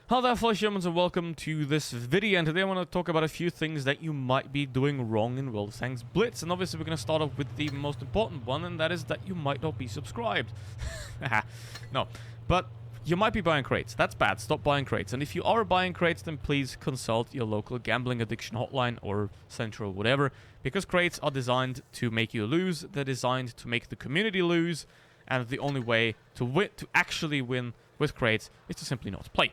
Hello there, fellow humans, and welcome to this video. And today I want to talk about a few things that you might be doing wrong in WoT Blitz. And obviously we're going to start off with the most important one, and that is that you might not be subscribed. No, but you might be buying crates. That's bad. Stop buying crates. And if you are buying crates, then please consult your local gambling addiction hotline or central whatever, because crates are designed to make you lose. They're designed to make the community lose, and the only way to actually win with crates is to simply not play.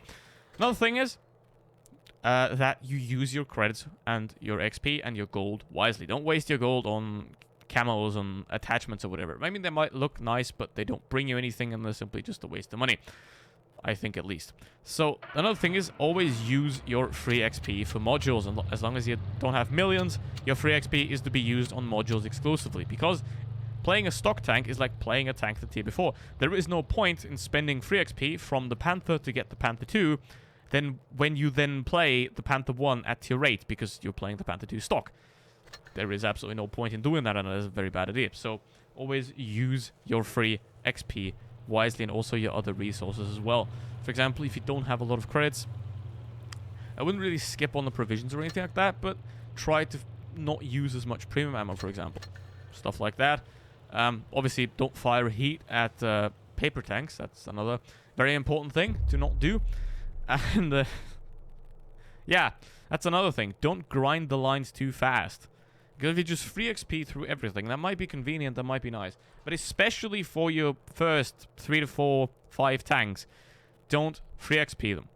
Another thing is that you use your credits and your XP and your gold wisely. Don't waste your gold on camos, on attachments or whatever. I mean, they might look nice, but they don't bring you anything, and they're simply just a waste of money. I think, at least. So, another thing is, always use your free XP for modules. And as long as you don't have millions, your free XP is to be used on modules exclusively. Because playing a stock tank is like playing a tank the tier before. There is no point in spending free XP from the Panther to get the Panther 2, then when you then play the Panther 1 at tier 8, because you're playing the Panther 2 stock. There is absolutely no point in doing that, and that is a very bad idea. So, always use your free XP wisely, and also your other resources as well. For example, if you don't have a lot of credits, I wouldn't really skip on the provisions or anything like that, but try to not use as much premium ammo, for example. Stuff like that. Obviously, don't fire heat at paper tanks. That's another very important thing to not do. And, yeah, that's another thing. Don't grind the lines too fast. Because if you just free XP through everything, that might be convenient, that might be nice. But especially for your first 3 to 4, 5 tanks, don't free XP them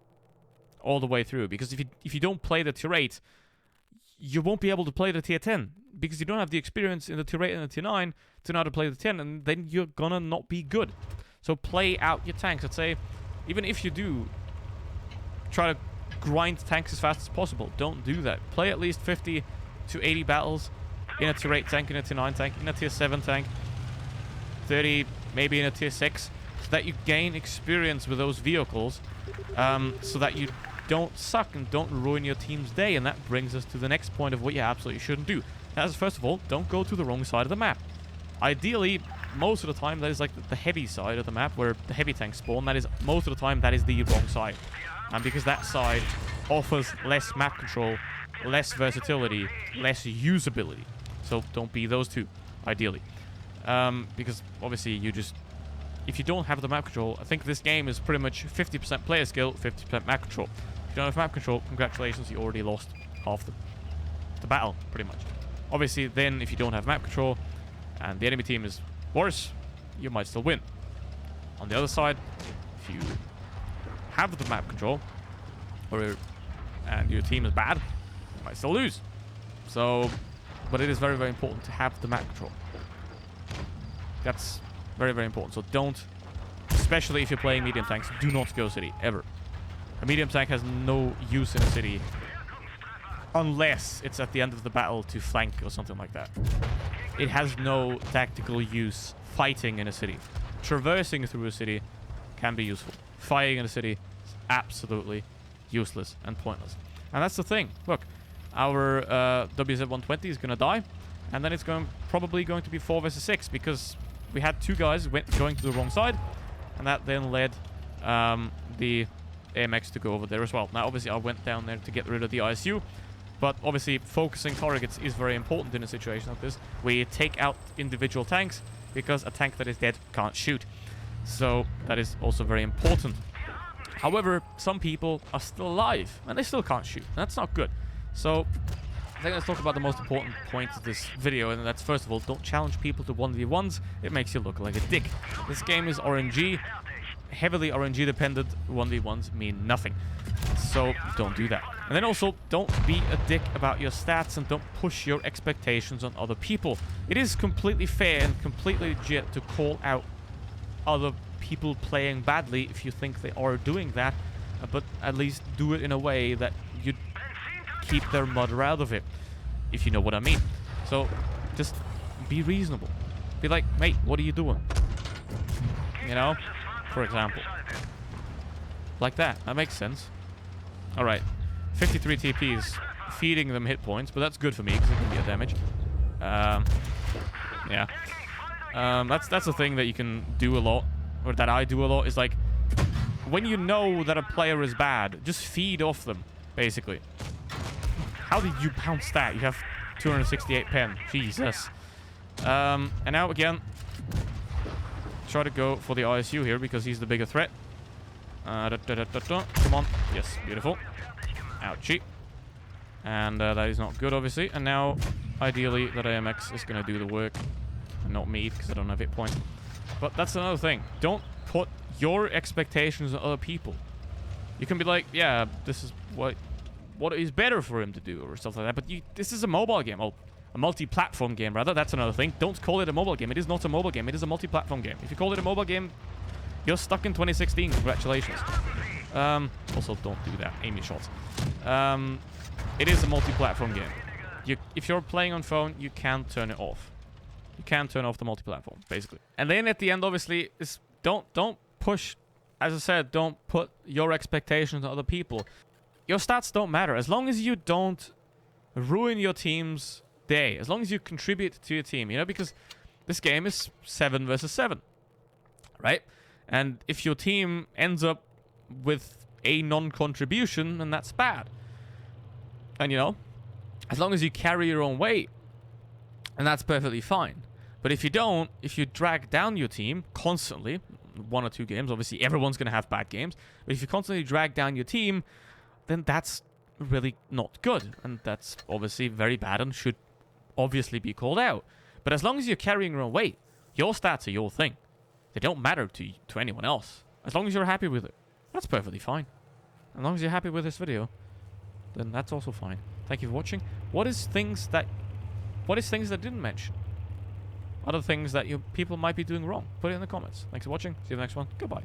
all the way through. Because if you don't play the tier 8, you won't be able to play the tier 10. Because you don't have the experience in the tier 8 and the tier 9 to know how to play the 10, and then you're gonna not be good. So play out your tanks. I'd say, even if you do try to grind tanks as fast as possible, don't do that. Play at least 50 to 80 battles in a tier 8 tank, in a tier 9 tank, in a tier 7 tank, 30 maybe in a tier 6, so that you gain experience with those vehicles, so that you don't suck and don't ruin your team's day. And that brings us to the next point of what you absolutely shouldn't do. As first of all, don't go to the wrong side of the map. Ideally, most of the time, that is like the heavy side of the map where the heavy tanks spawn. That is, most of the time, that is the wrong side. And because that side offers less map control, less versatility, less usability. So don't be those two, ideally. Because obviously if you don't have the map control, I think this game is pretty much 50% player skill, 50% map control. If you don't have map control, congratulations, you already lost half the battle, pretty much. Obviously, then if you don't have map control and the enemy team is worse, you might still win. On the other side, if you have the map control, and your team is bad, you might still lose. So, but it is very, very important to have the map control. That's very, very important. So don't, especially if you're playing medium tanks, do not go city, ever. A medium tank has no use in a city, unless it's at the end of the battle to flank or something like that. It has no tactical use fighting in a city. Traversing through a city can be useful. Fighting in a city is absolutely useless and pointless. And that's the thing. Look, our WZ-120 is going to die, and then it's probably going to be 4 versus 6, because we had 2 guys going to the wrong side, and that then led the AMX to go over there as well. Now, obviously, I went down there to get rid of the ISU, but obviously, focusing targets is very important in a situation like this, where you take out individual tanks, because a tank that is dead can't shoot. So, that is also very important. However, some people are still alive, and they still can't shoot, and that's not good. So, I think let's talk about the most important point of this video, and that's, first of all, don't challenge people to 1v1s. It makes you look like a dick. This game is RNG. Heavily RNG dependent 1v1s mean nothing. So, don't do that. And then also, don't be a dick about your stats, and don't push your expectations on other people. It is completely fair and completely legit to call out other people playing badly if you think they are doing that, but at least do it in a way that you keep their mother out of it, if you know what I mean. So just be reasonable. Be like, mate, what are you doing? You know, for example, like that. That makes sense. All right, 53 TPs, feeding them hit points, but that's good for me because it can be a damage. Yeah. That's the thing that you can do a lot, or that I do a lot, is like when you know that a player is bad, just feed off them, basically. How did you bounce that? You have 268 pen. Jesus. And now again, try to go for the ISU here because he's the bigger threat. Come on. Yes, beautiful. Ouchie. And that is not good, obviously. And now, ideally, that AMX is going to do the work. And not me, because I don't have hit point. But that's another thing. Don't put your expectations on other people. You can be like, yeah, this is what is better for him to do, or stuff like that. But this is a mobile game. Oh, a multi-platform game, rather. That's another thing. Don't call it a mobile game. It is not a mobile game. It is a multi-platform game. If you call it a mobile game, you're stuck in 2016. Congratulations. Also, don't do that. Aim your shots. It is a multi-platform game. If you're playing on phone, you can't turn it off. You can't turn off the multi-platform, basically. And then at the end, obviously, is don't push. As I said, don't put your expectations on other people. Your stats don't matter as long as you don't ruin your team's day. As long as you contribute to your team, you know, because this game is 7 versus 7, right? And if your team ends up with a non-contribution, then that's bad. And, you know, as long as you carry your own weight, and that's perfectly fine. But if you don't, if you drag down your team constantly, 1 or 2 games, obviously everyone's going to have bad games, but if you constantly drag down your team, then that's really not good. And that's obviously very bad and should obviously be called out. But as long as you're carrying your own weight, your stats are your thing. They don't matter to anyone else. As long as you're happy with it, that's perfectly fine. As long as you're happy with this video, then that's also fine. Thank you for watching. What is things that I didn't mention? Other things that people might be doing wrong? Put it in the comments. Thanks for watching. See you in the next one. Goodbye.